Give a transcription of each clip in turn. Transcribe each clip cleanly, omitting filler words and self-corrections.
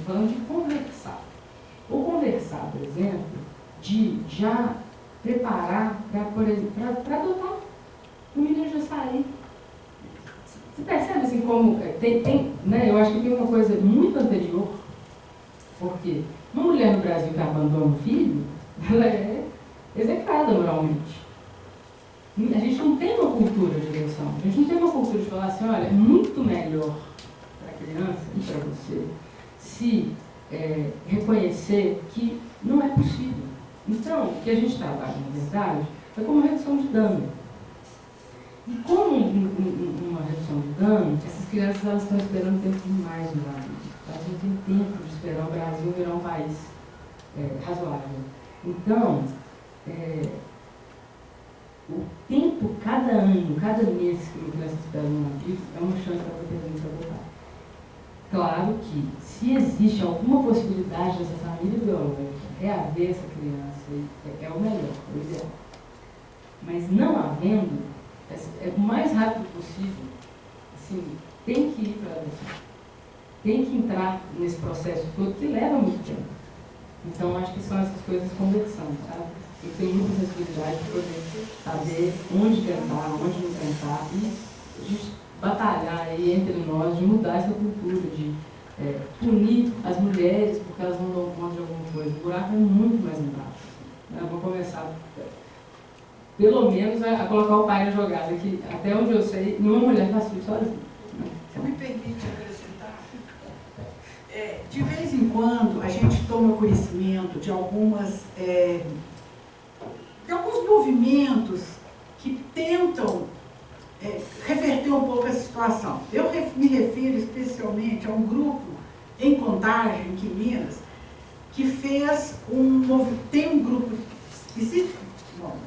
estou falando de conversar. Ou conversar, por exemplo, de já preparar para adotar. O menino já sair. Você percebe assim como né, eu acho que tem uma coisa muito anterior, porque uma mulher no Brasil que abandona o filho, ela é execrada moralmente. A gente não tem uma cultura de adoção, a gente não tem uma cultura de falar assim, olha, é muito melhor para a criança e para você se reconhecer que não é possível. Então, o que a gente trabalha, na verdade, é como redução de dano. E como uma redução de dano, essas crianças elas estão esperando tempo demais no Brasil. Elas não têm tempo de esperar o Brasil virar um país razoável. Então, o tempo, cada ano, cada mês que uma criança espera no navio é uma chance para ela ter que adotar. Claro que, se existe alguma possibilidade dessa família biológica reaver essa criança, é o melhor, é o ideal. Mas não havendo, o mais rápido possível, assim, tem que ir para a adoção. Tem que entrar nesse processo todo que leva muito tempo. Então, acho que são essas coisas conversando, sabe? Eu tenho muita sensibilidade de poder saber onde tentar, onde não tentar, e a gente batalhar aí entre nós de mudar essa cultura, de punir as mulheres porque elas não dão conta de alguma coisa. O buraco é muito mais embaixo. Né? Eu vou começar, pelo menos, a colocar o pai na jogada, que até onde eu sei, nenhuma mulher faz isso sozinha. Você me permite acrescentar? De vez em quando, a gente toma conhecimento de de alguns movimentos que tentam reverter um pouco a situação. Eu me refiro especialmente a um grupo em Contagem, aqui em Minas, que fez tem um grupo,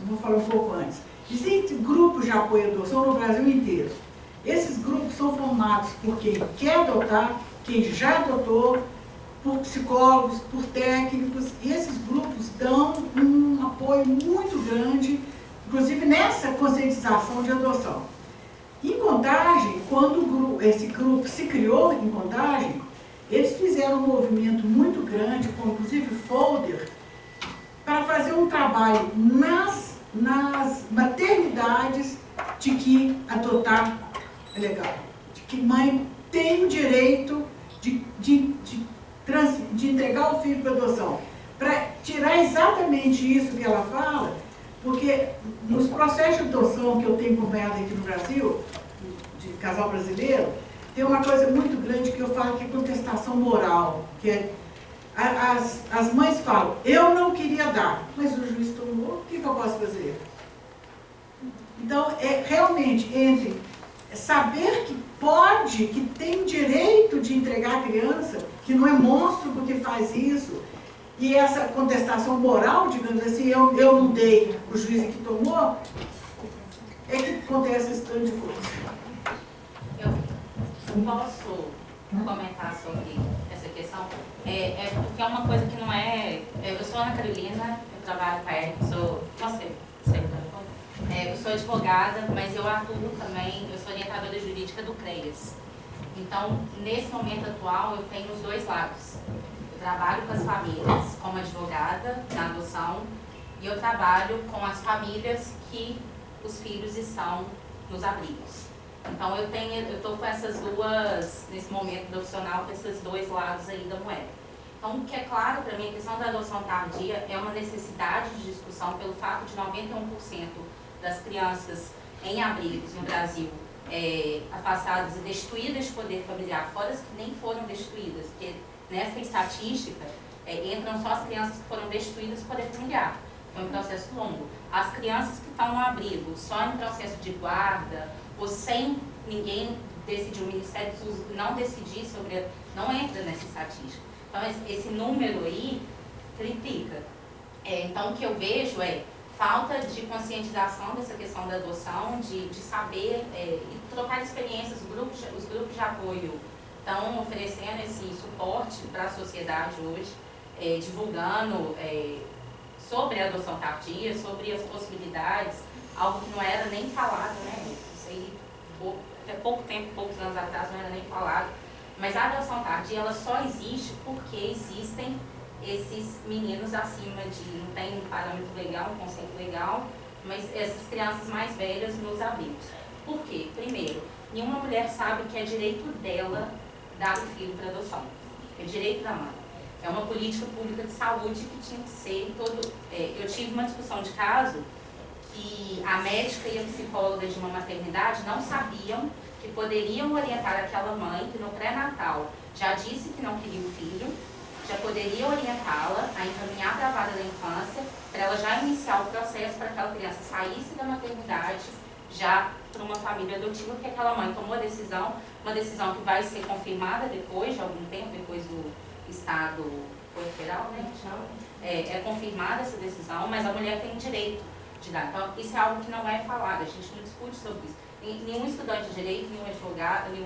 vou falar um pouco antes, existem grupos de apoio à adoção no Brasil inteiro. Esses grupos são formados por quem quer adotar, quem já adotou, por psicólogos, por técnicos, e esses grupos dão um apoio muito grande, inclusive nessa conscientização de adoção. Em Contagem, quando esse grupo se criou em Contagem, eles fizeram um movimento muito grande, com inclusive folder, para fazer um trabalho nas maternidades de que adotar é legal, de que mãe tem o direito de entregar o filho para adoção, para tirar exatamente isso que ela fala, porque nos processos de adoção que eu tenho acompanhado aqui no Brasil, de casal brasileiro, tem uma coisa muito grande que eu falo que é contestação moral, que é as mães falam, eu não queria dar, mas o juiz tomou, o que eu posso fazer? Então, realmente, entre saber que pode, que tem direito de entregar a criança, que não é monstro porque faz isso, e essa contestação moral, digamos assim, eu não dei, o juiz que tomou, é que acontece esse tanto de coisa. Eu posso comentar sobre essa questão? Porque é uma coisa que não é... Eu sou Ana Carolina, eu trabalho com a Érica, eu sou advogada, mas eu atuo também, eu sou orientadora jurídica do CREAS. Então, nesse momento atual, eu tenho os dois lados. Eu trabalho com as famílias como advogada na adoção e eu trabalho com as famílias que os filhos estão nos abrigos. Então, eu estou com essas duas, nesse momento profissional, com esses dois lados aí da moeda. Então, o que é claro para mim, a questão da adoção tardia é uma necessidade de discussão pelo fato de 91% das crianças em abrigos no Brasil afastadas e destituídas de poder familiar, fora as que nem foram destituídas, porque nessa estatística entram só as crianças que foram destituídas de poder familiar. Foi um processo longo. As crianças que estão no abrigo, só em processo de guarda, ou sem ninguém decidir, o Ministério do SUS não decidir sobre, não entra nessa estatística. Então, esse número aí triplica. Então, o que eu vejo é falta de conscientização dessa questão da adoção, de saber e trocar experiências. Os grupos de apoio estão oferecendo esse suporte para a sociedade hoje, divulgando sobre a adoção tardia, sobre as possibilidades, algo que não era nem falado, né? Isso aí, até pouco tempo, poucos anos atrás, não era nem falado. Mas a adoção tardia, ela só existe porque existem esses meninos acima de, não tem um parâmetro legal, um conceito legal, mas essas crianças mais velhas nos abrigos. Por quê? Primeiro, nenhuma mulher sabe que é direito dela dar o filho para adoção. É direito da mãe. É uma política pública de saúde que tinha que ser todo... eu tive uma discussão de caso que a médica e a psicóloga de uma maternidade não sabiam que poderiam orientar aquela mãe que no pré-natal já disse que não queria o filho, já poderia orientá-la a encaminhar para a vara da infância, para ela já iniciar o processo para que aquela criança saísse da maternidade já para uma família adotiva, porque aquela mãe tomou a decisão, uma decisão que vai ser confirmada depois de algum tempo, depois do estado federal, né? É confirmada essa decisão, mas a mulher tem direito de dar. Então, isso é algo que não é falado, a gente não discute sobre isso. Nenhum estudante de direito, nenhum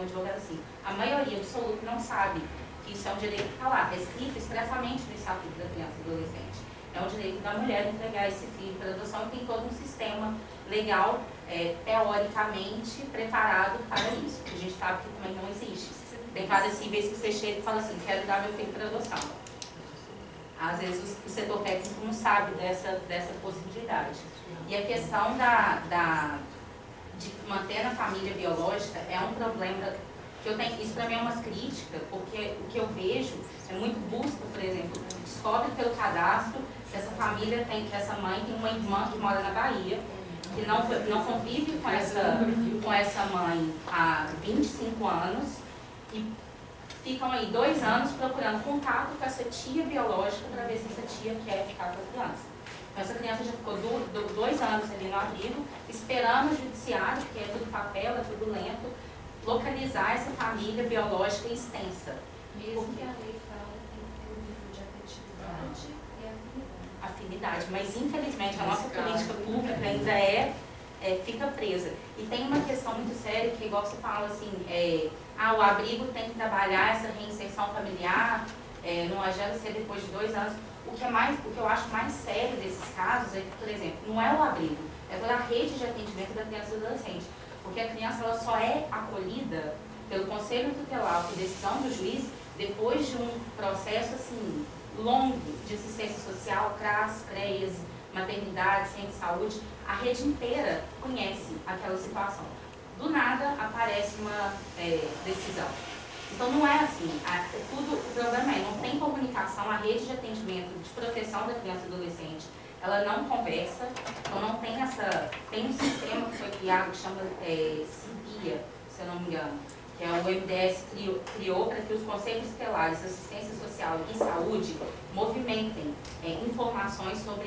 advogado assim, a maioria absoluta não sabe que isso é um direito que está lá, é escrito expressamente no Estatuto da Criança e Adolescente. É um direito da mulher entregar esse filho para adoção e tem todo um sistema legal, teoricamente, preparado para isso, que a gente sabe que também não existe. Tem casos cíveis que você chega e fala assim, quero dar meu filho para adoção. Às vezes o setor técnico não sabe dessa possibilidade. E a questão de manter a família biológica é um problema que eu tenho. Isso para mim é uma crítica, porque o que eu vejo é muito busca, por exemplo, descobre pelo cadastro que essa família tem, que essa mãe tem uma irmã que mora na Bahia, que não convive com essa mãe há 25 anos e ficam aí 2 anos procurando contato com essa tia biológica para ver se essa tia quer ficar com a criança. Então, essa criança já ficou 2 anos ali no abrigo, esperando o judiciário, porque é tudo papel, é tudo lento, localizar essa família biológica extensa. Mesmo que a lei fala que tem um nível de afetividade e afinidade, mas infelizmente a nossa política pública ainda fica presa. E tem uma questão muito séria que, igual você fala assim, o abrigo tem que trabalhar essa reinserção familiar, não adianta ser depois de 2 anos. O que eu acho mais sério desses casos é que, por exemplo, não é o abrigo, é toda a rede de atendimento da criança e do adolescente. Porque a criança ela só é acolhida pelo Conselho Tutelar por decisão do juiz depois de um processo assim, longo de assistência social, CRAS, CREAS, maternidade, centro de saúde. A rede inteira conhece aquela situação. Do nada aparece uma decisão. Então não é assim, o problema não tem comunicação, a rede de atendimento de proteção da criança e adolescente, ela não conversa, então não tem tem um sistema que foi criado que chama CIBIA, se eu não me engano, que é o MDS criou para que os conselhos tutelares de assistência social e saúde movimentem informações sobre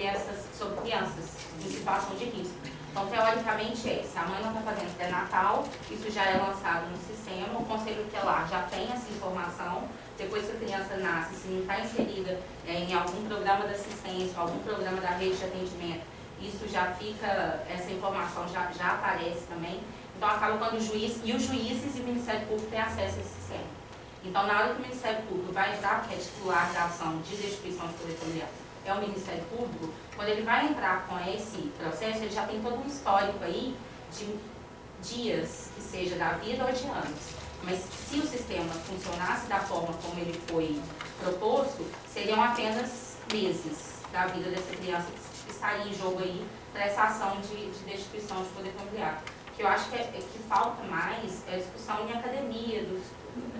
crianças em situação de risco. Então, teoricamente, se a mãe não está fazendo pré-natal, isso já é lançado no sistema, o conselho tutelar já tem essa informação, depois que a criança nasce, se não está inserida em algum programa de assistência, algum programa da rede de atendimento, isso já fica, essa informação já aparece também. Então, acaba quando os juízes e o Ministério Público têm acesso a esse sistema. Então, na hora que o Ministério Público vai entrar, porque é titular da ação de destituição de poder familiar, é o Ministério Público, quando ele vai entrar com esse processo, ele já tem todo um histórico aí de dias, que seja da vida ou de anos. Mas se o sistema funcionasse da forma como ele foi proposto, seriam apenas meses da vida dessa criança que estaria em jogo aí para essa ação de destituição de poder familiar. O que eu acho que falta mais é a discussão em academia.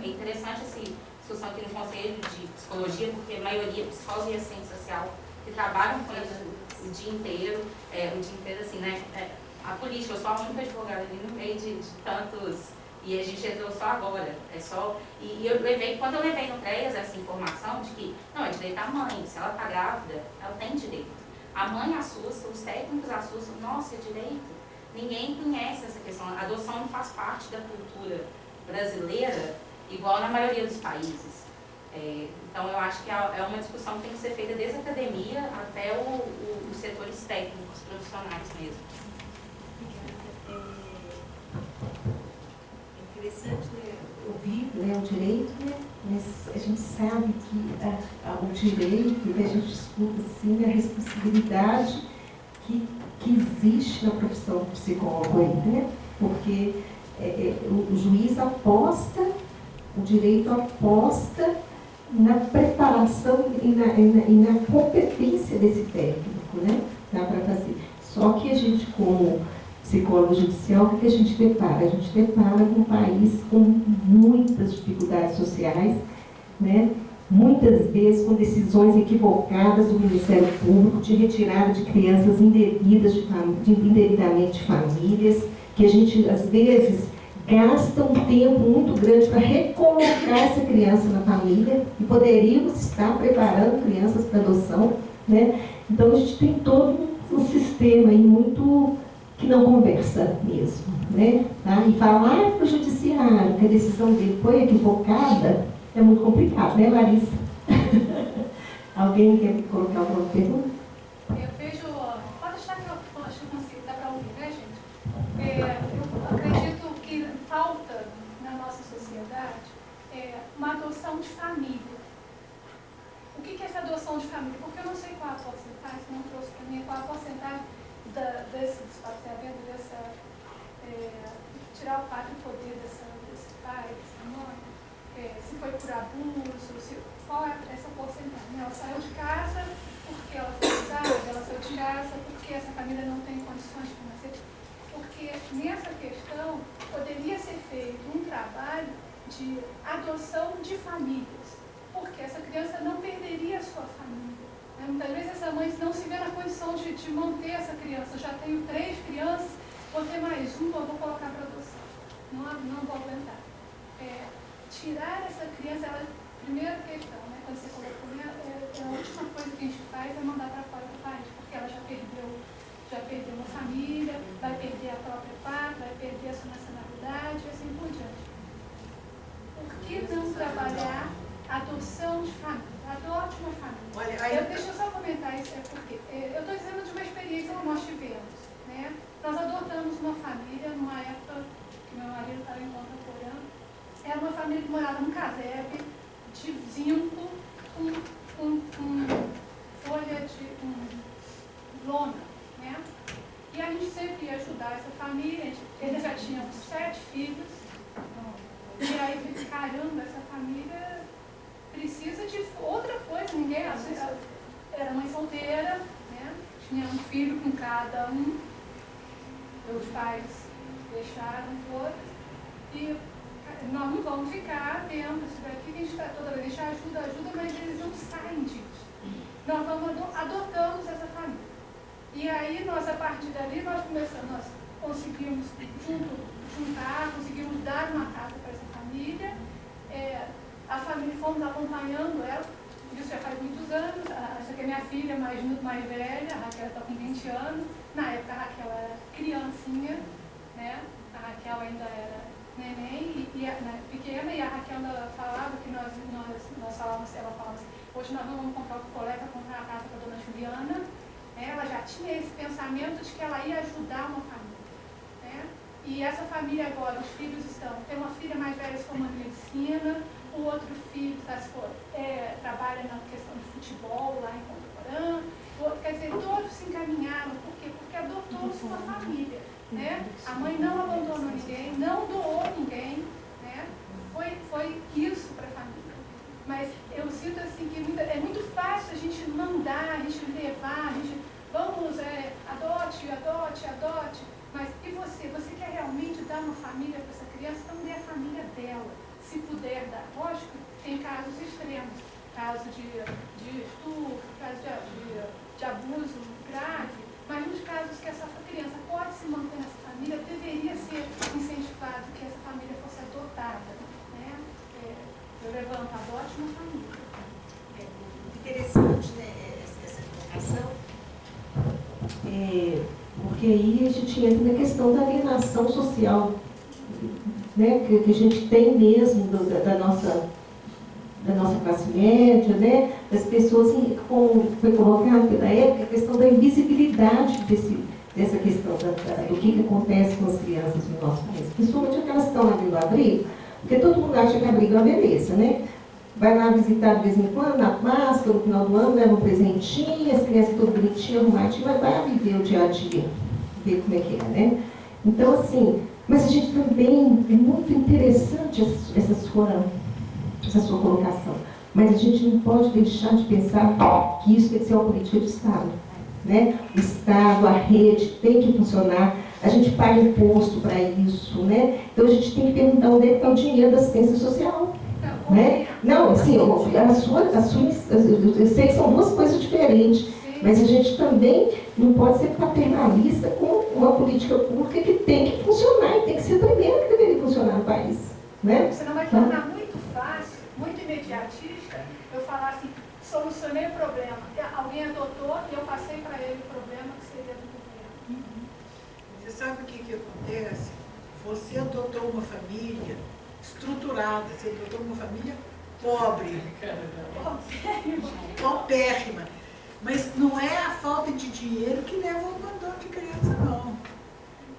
É interessante essa discussão aqui no Conselho de Psicologia, porque a maioria, psicólogos e assistente social, que trabalham com isso o dia inteiro assim, né? A política, eu sou a única advogada ali no meio de tantos, e a gente entrou só agora, e eu levei, quando eu levei no CREAS essa informação de que, não, é direito da mãe, se ela está grávida, ela tem direito. A mãe assusta, os técnicos assustam, nossa, é direito. Ninguém conhece essa questão, a adoção não faz parte da cultura brasileira, igual na maioria dos países. Então, eu acho que é uma discussão que tem que ser feita desde a academia até os setores técnicos, profissionais mesmo. É interessante, né, ouvir o direito, né? Mas a gente sabe que o direito, que a gente escuta assim, a responsabilidade que existe na profissão do psicólogo aí, né? Porque o juiz aposta O direito aposta na preparação e na competência desse técnico, né? Dá para fazer. Só que a gente, como psicólogo judicial, o que a gente depara? A gente depara com um país com muitas dificuldades sociais, né? Muitas vezes com decisões equivocadas do Ministério Público de retirada de crianças indevidas, indevidamente de famílias, que a gente, às vezes, gasta um tempo muito grande para recolocar essa criança na família e poderíamos estar preparando crianças para adoção, né? Então, a gente tem todo um sistema aí muito que não conversa mesmo, né? Tá? E falar para o judiciário que a decisão dele foi equivocada é muito complicado, né, Larissa? Alguém quer colocar alguma pergunta? Eu vejo, pode deixar que eu consigo, dá para ouvir, né, gente? Eu acredito que falta na nossa sociedade uma adoção de família. O que é essa adoção de família? Porque eu não sei qual a porcentagem, não trouxe para mim qual a porcentagem desse desfasamento, tirar o pai do poder desse pai, dessa mãe, se foi por abuso, qual é essa porcentagem? Ela saiu de casa porque ela foi usada, ela saiu de casa porque essa família não tem condições financeiras. Porque nessa questão poderia ser feito um trabalho de adoção de famílias, porque essa criança não perderia a sua família. Né? Muitas vezes essa mãe não se vê na condição de manter essa criança. Já tenho 3 crianças, vou ter mais uma, vou colocar para adoção. Não vou aguentar. Tirar essa criança, primeira questão, né? Quando você colocou, a última coisa que a gente faz é mandar para fora do país, porque ela já perdeu uma família, vai perder a própria pátria, vai perder a sua nacionalidade e assim por diante. Por que não trabalhar a adoção de família? Adote uma família. Olha, Deixa eu só comentar isso, porque eu estou dizendo de uma experiência que nós tivemos. Né? Nós adotamos uma família numa época que meu marido estava em contemporâneo. Era uma família que morava num casebre de zinco com folha de lona, né? E a gente sempre ia ajudar essa família. Eles já tinham 7 filhos. E aí, caramba, essa família precisa de outra coisa. Ninguém era mãe solteira, né? Tinha um filho com cada um. Os pais deixaram todos. E nós não vamos ficar dentro disso daqui, que a gente está toda vez, deixar ajuda, mas eles não saem disso. Nós adotamos essa família. E aí, a partir dali, nós conseguimos juntar, conseguimos dar uma casa para essa família. A família, fomos acompanhando ela, isso já faz muitos anos. Essa aqui é minha filha muito mais velha, a Raquel está com 20 anos. Na época, a Raquel era criancinha, né? A Raquel ainda era neném pequena, e a Raquel falava que nós falávamos, ela falava assim, hoje nós não vamos comprar o picolé para comprar a casa para a dona Juliana. Ela já tinha esse pensamento de que ela ia ajudar uma família. Né? E essa família agora, os filhos tem uma filha mais velha se formando em medicina, o outro filho trabalha na questão de futebol lá em Contemporâneo. Quer dizer, todos se encaminharam. Por quê? Porque adotou-se uma família. Né? A mãe não abandonou ninguém, não doou ninguém, né? Foi isso para a família. Mas eu sinto assim que é muito fácil a gente mandar, a gente levar, vamos, adote, mas e você? Você quer realmente dar uma família para essa criança? Então dê a família dela, se puder dar. Lógico, tem casos extremos, casos de estupro, casos de abuso grave. Mas nos casos que essa criança pode se manter nessa família, deveria ser incentivado que essa família fosse adotada. Né? Eu levanto, adote uma família. Interessante, né, essa colocação. Porque aí a gente entra na questão da alienação social, né, que a gente tem mesmo da nossa classe média, né, das pessoas, como foi colocado pela época, a questão da invisibilidade dessa questão do que acontece com as crianças no nosso país, principalmente aquelas que estão lá dentro do abrigo, porque todo mundo acha que abrigo é uma beleza, né? Vai lá visitar de vez em quando, na Páscoa, no final do ano, leva um presentinho, as crianças todas bonitinhas, arrumadinhas, mas vai viver o dia a dia, ver como é que é, né? Então, assim, mas a gente também, é muito interessante essa sua essa sua colocação. Mas a gente não pode deixar de pensar que isso tem que ser uma política de Estado. Né? O Estado, a rede tem que funcionar, a gente paga imposto para isso. Né? Então a gente tem que perguntar onde é que está o dinheiro da assistência social. Né? Não, assim, eu sei que são duas coisas diferentes, mas a gente também não pode ser paternalista com uma política pública que tem que funcionar e tem que ser a primeira que deveria funcionar no país. Né? Senão vai tornar muito fácil, muito imediatista, eu falar assim, solucionei o problema, alguém adotou e eu passei para ele o problema que seria do governo. Você sabe o que acontece? Você adotou uma família estruturada, você adotou uma família pobre, paupérrima. Mas não é a falta de dinheiro que leva ao abandono de criança, não.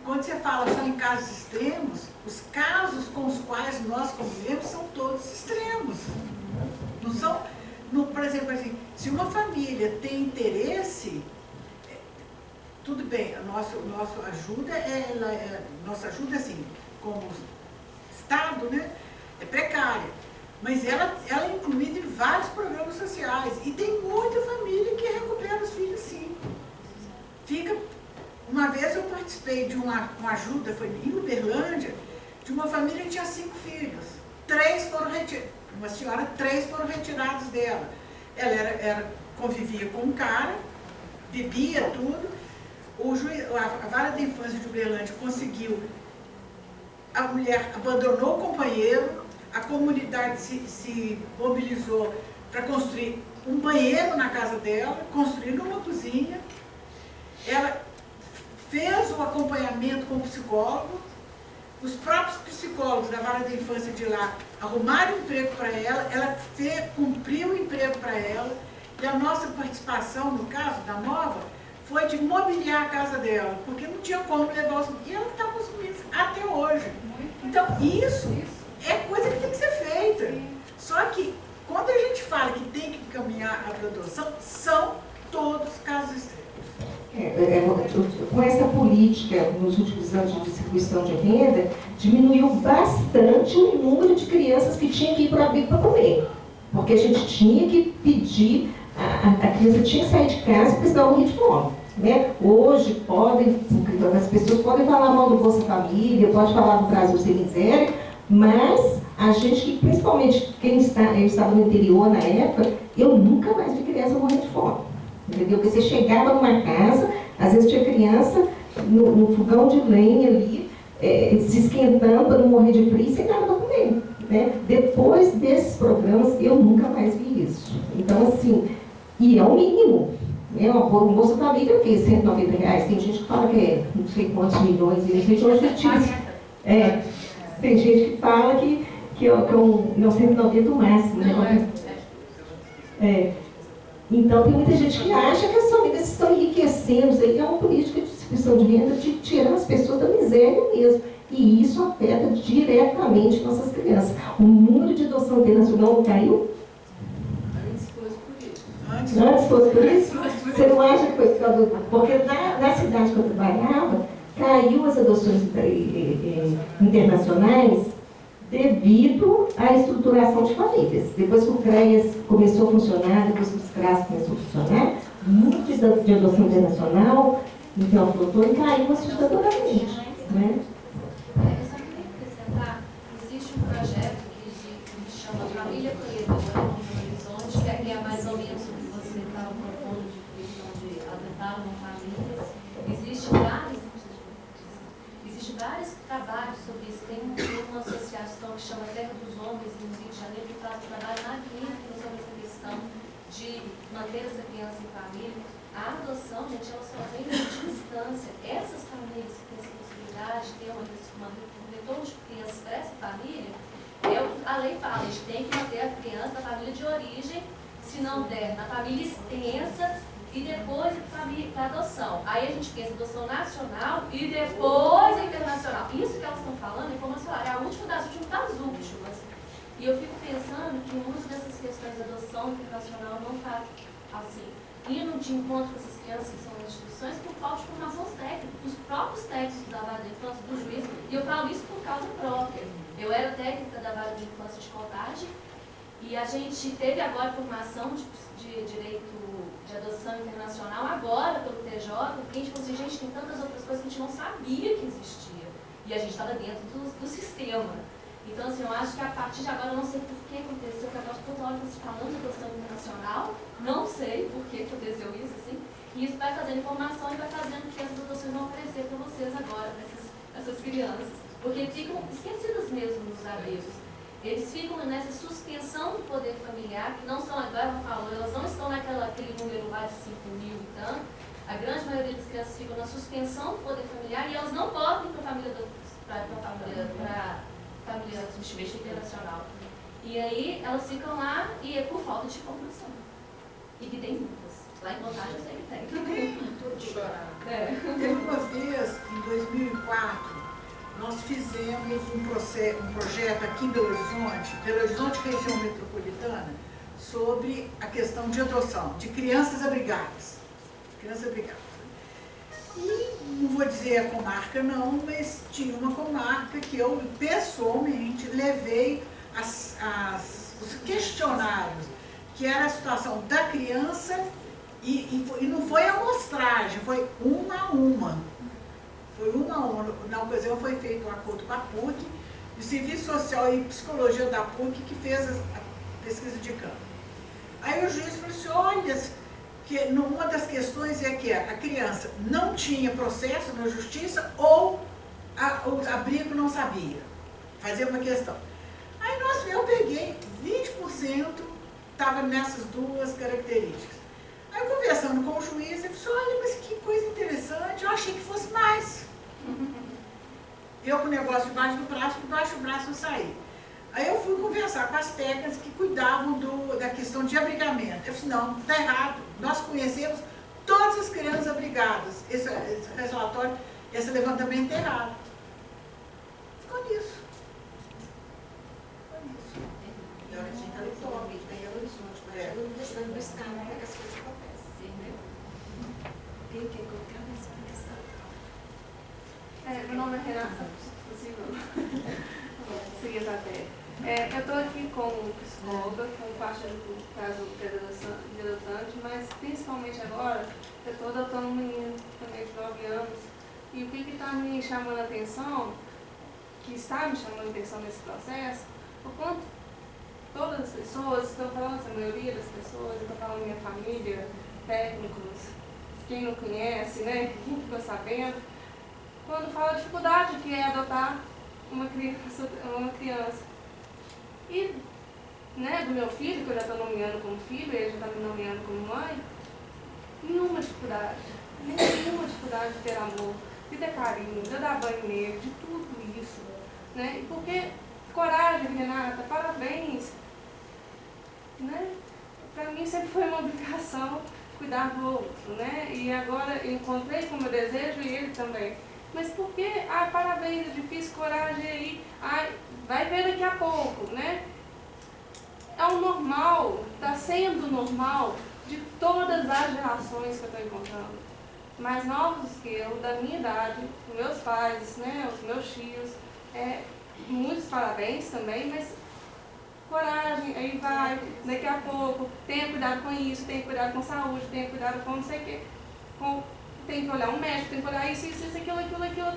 Quando você fala só em casos extremos, os casos com os quais nós convivemos são todos extremos. Não são, por exemplo, assim, se uma família tem interesse, tudo bem, nossa ajuda, assim, como Estado, né, é precária. Mas ela é incluída em vários programas sociais. E tem muita família que recupera os filhos, sim. Uma vez eu participei de uma ajuda, foi em Uberlândia, de uma família que tinha 5 filhos. 3 foram retirados. Uma senhora, 3 foram retirados dela. Ela convivia com um cara, bebia tudo. A vara da infância de Uberlândia conseguiu. A mulher abandonou o companheiro. A comunidade se mobilizou para construir um banheiro na casa dela, construindo uma cozinha. Ela fez o acompanhamento com o psicólogo. Os próprios psicólogos da vara da infância de lá arrumaram emprego para ela cumpriu o emprego para ela. E a nossa participação, no caso da Nova, foi de mobiliar a casa dela, porque não tinha como levar os... E ela está consumindo até hoje. Então, isso é coisa que tem que ser feita. Só que, quando a gente fala que tem que caminhar a adoção, são todos casos extremos. Com essa política, nos últimos anos de distribuição de renda, diminuiu bastante o número de crianças que tinham que ir para o abrigo para comer. Porque a gente tinha que pedir, a criança tinha que sair de casa porque senão morria de fome. Né? Hoje, as pessoas podem falar mal do Bolsa Família, pode falar do Brasil Sem Miséria, mas a gente, principalmente eu estava no interior na época, eu nunca mais vi criança morrer de fome. Entendeu? Porque você chegava numa casa, às vezes tinha criança no fogão de lenha ali, se esquentando para não morrer de frio sem nada para comer. Né? Depois desses programas, eu nunca mais vi isso. Então, assim, e é o mínimo. Né? Um Bolsa Família é o quê? R$190. Tem gente que fala que é não sei quantos milhões, e tem tem gente que fala que é 190 o máximo. Né? Então, tem muita gente que acha que as famílias estão enriquecendo. Isso aí é uma política de distribuição de renda, de tirar as pessoas da miséria mesmo. E isso afeta diretamente nossas crianças. O número de adoção internacional não caiu? Antes fosse por isso? Você não acha que foi por causa do... Porque na cidade que eu trabalhava, caiu as adoções internacionais devido à estruturação de famílias. Depois que o CREAS começou a funcionar, depois que o CRAS começou a funcionar, muito de adoção internacional, então flotou e caiu assustadoramente. Né? Eu só queria acrescentar, existe um projeto que se chama Família Acolhedora no Horizonte, que é mais ou menos o que você estava propondo de questão de adotar uma família. Existem vários trabalhos sobre isso. Tem uma associação que chama Terra dos Homens, no Rio de Janeiro, que faz um trabalho magnífico sobre essa questão de manter essa criança em família. A adoção, gente, ela só vem de distância. Essas famílias que têm essa possibilidade de ter um retorno de crianças para essa família, a lei fala, a gente tem que manter a criança na família de origem, se não der, na família extensa, e depois para adoção. Aí a gente pensa adoção nacional e depois a internacional. Isso que elas estão falando é como é a última das últimas. E eu fico pensando que muitas dessas questões de adoção internacional não está assim, indo de encontro com essas crianças que são nas instituições por falta de formação técnica, dos próprios técnicos da vara da infância, do juiz. E eu falo isso por causa própria. Eu era técnica da vara da infância de Contagem E a gente teve agora formação de direito de adoção internacional agora pelo TJ, porque a gente falou assim, gente, tem tantas outras coisas que a gente não sabia que existia. E a gente estava dentro do sistema. Então, assim, eu acho que a partir de agora, eu não sei por que aconteceu, porque agora toda hora está falando de adoção internacional, não sei por que aconteceu isso, assim, e isso vai fazendo informação e vai fazendo que essas adoções vão aparecer para vocês agora, essas crianças, porque ficam esquecidas mesmo nos abrigos. Eles ficam nessa suspensão do poder familiar, que não são, agora ela falou, elas não estão naquele número lá de 5.000 e tanto. A grande maioria das crianças ficam na suspensão do poder familiar e elas não podem ir para a família internacional. E aí elas ficam lá e é por falta de informação. E que tem muitas. Lá em Contagem eu sei que tem. Teve uma vez, em 2004, nós fizemos um projeto aqui em Belo Horizonte, região metropolitana, sobre a questão de adoção, de crianças abrigadas. E não vou dizer a comarca não, mas tinha uma comarca que eu pessoalmente levei os questionários, que era a situação da criança, e não foi amostragem, foi uma a uma. Na ocasião foi feito um acordo com a PUC, o Serviço Social e Psicologia da PUC, que fez a pesquisa de campo. Aí o juiz falou assim, olha, que uma das questões é que a criança não tinha processo na justiça ou o abrigo não sabia. Fazia uma questão. Aí eu peguei 20%, estava nessas duas características. Aí conversando com o juiz, ele disse, olha, mas que coisa interessante, eu achei que fosse mais. Eu com o negócio debaixo do braço eu saí. Aí eu fui conversar com as técnicas que cuidavam da questão de abrigamento. Eu disse, não, está errado. Nós conhecemos todas as crianças abrigadas. Esse relatório, esse levantamento é errado. Ficou nisso. E a gente está atualmente em Belo Horizonte, mas eu não deixo no estado, como é que as coisas acontecem, né? Tem que colocar nessa questão. Meu nome é Renata, possível. Seguindo até. Eu estou aqui como psicóloga, como parte do caso de adotante, mas principalmente agora eu estou adotando um menino também de 9 anos. E o que está me chamando a atenção, que está me chamando a atenção nesse processo, o quanto todas as pessoas, estou falando a maioria das pessoas, estou falando minha família, técnicos, quem não conhece, né, quem ficou sabendo, quando fala a dificuldade que é adotar uma criança. E, né, do meu filho, que eu já estou nomeando como filho, ele já está me nomeando como mãe, nenhuma dificuldade de ter amor, de ter carinho, de dar banho nele, de tudo isso, né? Porque, coragem, Renata, parabéns, né? Para mim sempre foi uma obrigação cuidar do outro, né? E agora eu encontrei com o meu desejo e ele também. Mas por que, parabéns, é difícil, coragem aí, vai ver daqui a pouco, né? É o normal, está sendo normal de todas as gerações que eu estou encontrando. Mais novos que eu, da minha idade, meus pais, né, os meus tios, muitos parabéns também, mas coragem, aí vai, daqui a pouco, tenha cuidado com isso, tenha cuidado com saúde, tenha cuidado com não sei o quê, tem que olhar um médico, tem que olhar isso, aquilo, tem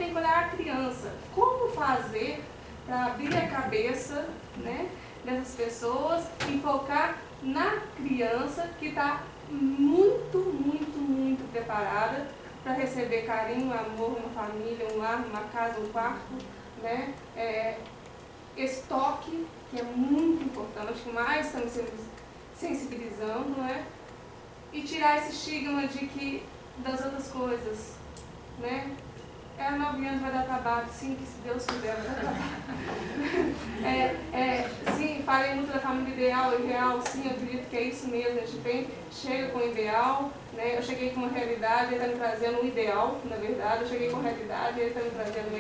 que olhar a criança. Como fazer para abrir a cabeça, né, dessas pessoas e focar na criança que está muito preparada para receber carinho, amor, uma família, um lar, uma casa, um quarto, né? Esse toque, que é muito importante, que mais estamos sensibilizando, né? E tirar esse estigma de que das outras coisas, né? 9 anos vai dar trabalho, sim, que se Deus quiser vai dar trabalho. Sim, falei muito da família ideal e real, sim, eu acredito que é isso mesmo, a gente chega com o ideal, né? Eu cheguei com uma realidade, ele está me trazendo um ideal, na verdade, eu cheguei com a realidade, ele está me trazendo um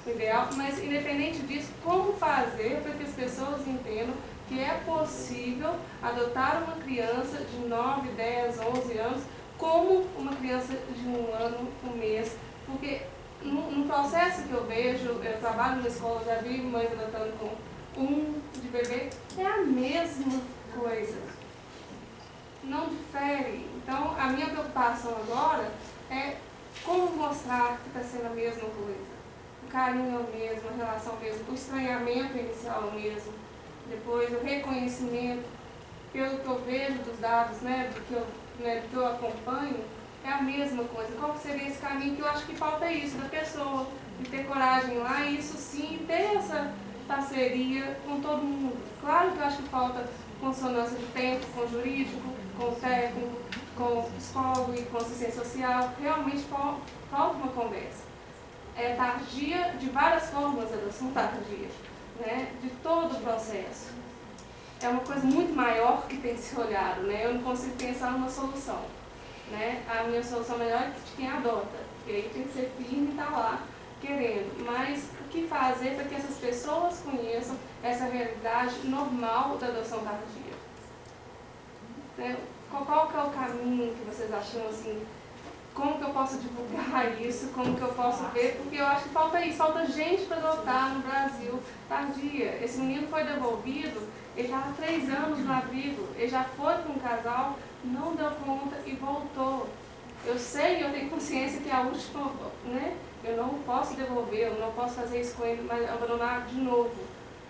ideal, mas independente disso, como fazer para que as pessoas entendam que é possível adotar uma criança de 9, 10, 11 anos como uma criança de 1 ano, 1 mês, porque no processo que eu vejo, eu trabalho na escola, já vi mães adotando de bebê, é a mesma coisa. Não difere. Então, a minha preocupação agora é como mostrar que está sendo a mesma coisa. O carinho é o mesmo, a relação é o mesmo, o estranhamento inicial é o mesmo, depois o reconhecimento, pelo que eu vejo dos dados, né, do que eu acompanho, é a mesma coisa. Qual seria esse caminho? Que eu acho que falta isso, da pessoa, de ter coragem lá, e isso sim, ter essa parceria com todo mundo. Claro que eu acho que falta consonância de tempo com o jurídico, com o técnico, com o psicólogo e com a assistência social. Realmente falta uma conversa. É tardia de várias formas, a adoção tardia, né? De todo o processo. É uma coisa muito maior que tem que ser olhado, né? Eu não consigo pensar numa solução, né? A minha solução melhor é de quem adota, e aí tem que ser firme e estar lá querendo. Mas o que fazer para que essas pessoas conheçam essa realidade normal da adoção tardia? Né? Qual que é o caminho que vocês acham assim? Como que eu posso divulgar isso? Como que eu posso ver? Porque eu acho que falta isso, falta gente para adotar no Brasil tardia. Esse menino foi devolvido, ele estava 3 anos no abrigo, ele já foi com um casal, não deu conta e voltou. Eu sei, eu tenho consciência que é a última, né? Eu não posso devolver, eu não posso fazer isso com ele, mas abandonar de novo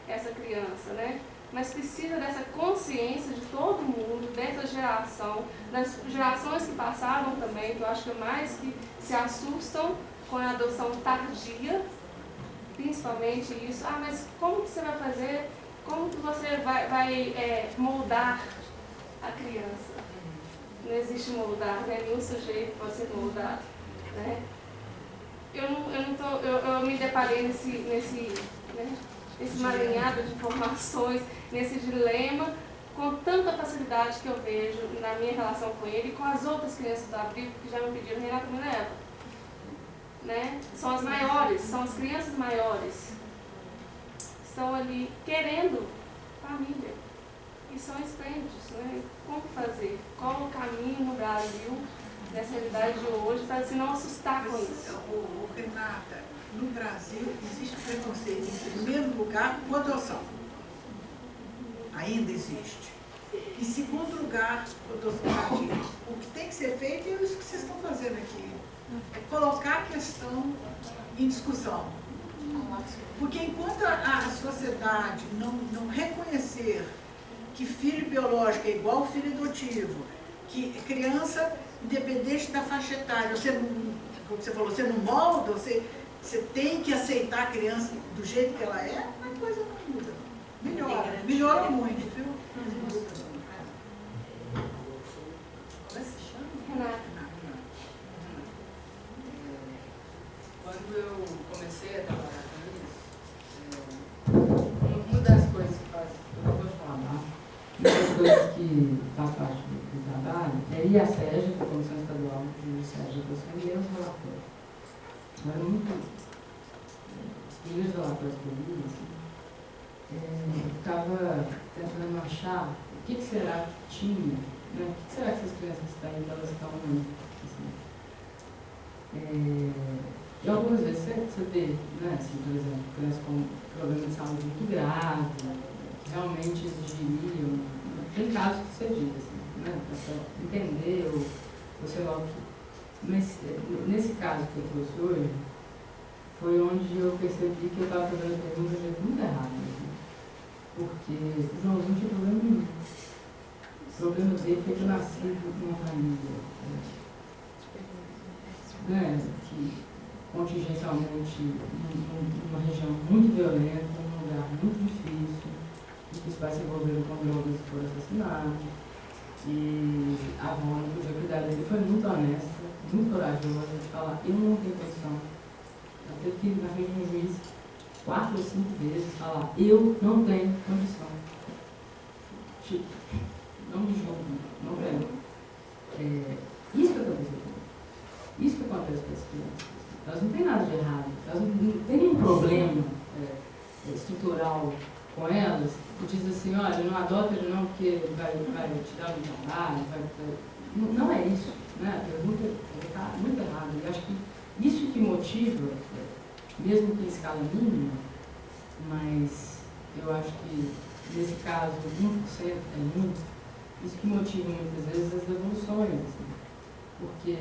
essa criança, né? Mas precisa dessa consciência de todo mundo, dessa geração, das gerações que passaram também, que eu acho que é mais que se assustam com a adoção tardia, principalmente isso. Ah, mas como que você vai fazer, como que você vai moldar a criança? Não existe moldar, né? Nenhum sujeito pode ser moldado, né? Eu me deparei nesse emaranhado de informações, nesse dilema, com tanta facilidade que eu vejo na minha relação com ele e com as outras crianças do abrigo que já me pediram, Renata, me leva. Né? São as maiores, são as crianças maiores. Estão ali querendo família. E são esplêndidos, né? Como fazer? Qual o caminho no Brasil, nessa realidade de hoje, para se não assustar com isso? Renata, no Brasil existe preconceito, em primeiro lugar, com adoção. Ainda existe. Em segundo lugar, com adoção tardia. O que tem que ser feito é isso que vocês estão fazendo aqui. É colocar a questão em discussão. Porque enquanto a sociedade não reconhecer que filho biológico é igual filho adotivo, que criança, independente da faixa etária, você não, como você falou, você não molda, você tem que aceitar a criança do jeito que ela é, a coisa não muda. Melhora muito, viu? Renata. Quando eu comecei a trabalhar com isso, uma das coisas que faz, eu vou falar, uma das coisas que faz parte do trabalho é ir à SEG, a Comissão Estadual de Judiciário de Adoção, e ler os relatórios. Mas os primeiros relatórios que eu li, eu ficava tentando achar o que será que tinha, né? O que será que essas crianças têm, elas estão assim. E algumas vezes você vê, né, assim, por exemplo, crianças com problemas de saúde muito graves, que realmente exigiriam, tem casos que você diz, assim, né, para entender ou sei lá o que. Mas nesse caso que eu trouxe hoje, foi onde eu percebi que eu estava fazendo a pergunta de jeito muito errado. Assim, porque o Joãozinho tinha problema nenhum. O problema dele foi ter nascido numa família que contingencialmente numa região muito violenta, num lugar muito difícil, e que os pais se envolveram com drogas e foram assassinados. E a avó não podia cuidar dele, foi muito honesta, muito corajosa de falar, eu não tenho condição. Ela teve que ir na frente de um juiz 4 ou 5 vezes falar, eu não tenho condição. Tipo, não me julgo, não quero. Isso que aconteceu. Isso que acontece com as crianças. Elas não têm nada de errado, elas não têm nenhum problema estrutural com elas, que diz assim, olha, não adota ele não porque ele vai te dar um trabalho, não é isso, né? A pergunta está muito errada. Eu acho que isso que motiva, mesmo que em escala mínima, mas eu acho que, nesse caso, 1% é muito, isso que motiva muitas vezes as devoluções, assim, porque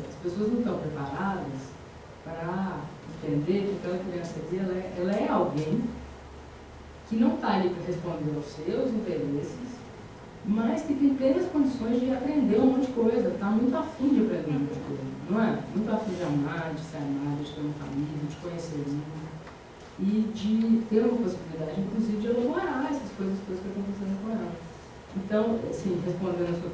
as pessoas não estão preparadas para entender que aquela criança ali, ela é alguém que não está ali para responder aos seus interesses, mas que tem plenas condições de aprender um monte de coisa, está muito afim de aprender um monte de coisa, não é? Muito afim de amar, de ser amado, de ter uma família, de conhecer o mundo e de ter uma possibilidade, inclusive, de elaborar essas coisas todas que estão acontecendo com ela. Então, assim, respondendo a sua